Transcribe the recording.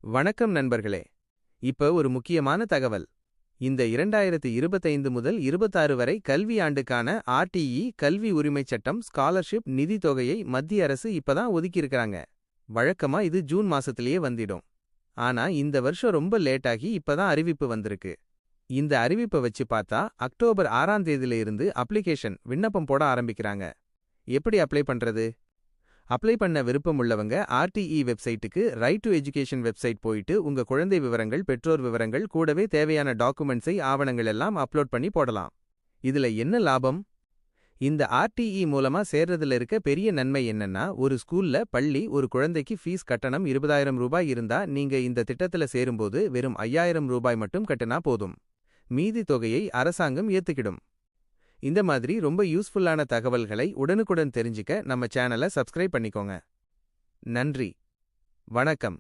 வணக்கம் நண்பர்களே. இப்ப ஒரு முக்கியமான தகவல். இந்த 2025 முதல் 26 வரை கல்வி ஆண்டுக்கான ஆர்டிஇ கல்வி உரிமைச் சட்டம் ஸ்காலர்ஷிப் நிதி தொகையை மத்திய அரசு இப்பதான் ஒதுக்கியிருக்காங்க. வழக்கமா இது ஜூன் மாசத்திலேயே வந்திடும். ஆனா இந்த வருஷம் ரொம்ப லேட்டாகி இப்பதான் அறிவிப்பு வந்திருக்கு. இந்த அறிவிப்பை வச்சு பார்த்தா அக்டோபர் 6ஆம் தேதியில இருந்து அப்ளிகேஷன் விண்ணப்பம் போட ஆரம்பிக்கிறாங்க. எப்படி அப்ளை பண்றது? அப்ளை பண்ண விருப்பம் உள்ளவங்க ஆர்டிஇ வெப்சைட்டுக்கு ரைட் டு எஜுகேஷன் வெப்சைட் போயிட்டு உங்க குழந்தை விவரங்கள், பெற்றோர் விவரங்கள் கூடவே தேவையான டாக்குமெண்ட்ஸை ஆவணங்கள் எல்லாம் அப்லோட் பண்ணி போடலாம். இதுல என்ன லாபம்? இந்த ஆர்டிஇ மூலமா சேர்றதுல இருக்க பெரிய நன்மை என்னன்னா, ஒரு ஸ்கூல்ல ஒரு குழந்தைக்கு ஃபீஸ் கட்டணம் 20,000 ரூபாய் இருந்தா நீங்க இந்த திட்டத்துல சேரும்போது வெறும் 5,000 ரூபாய் மட்டும் கட்டினா போதும். மீதி தொகையை அரசாங்கம் ஏத்துக்கிடும். இந்த மாதிரி ரொம்ப யூஸ்ஃபுல்லான தகவல்களை உடனுக்குடன் தெரிஞ்சுக்க நம்ம சேனலை சப்ஸ்கிரைப் பண்ணிக்கோங்க. நன்றி. வணக்கம்.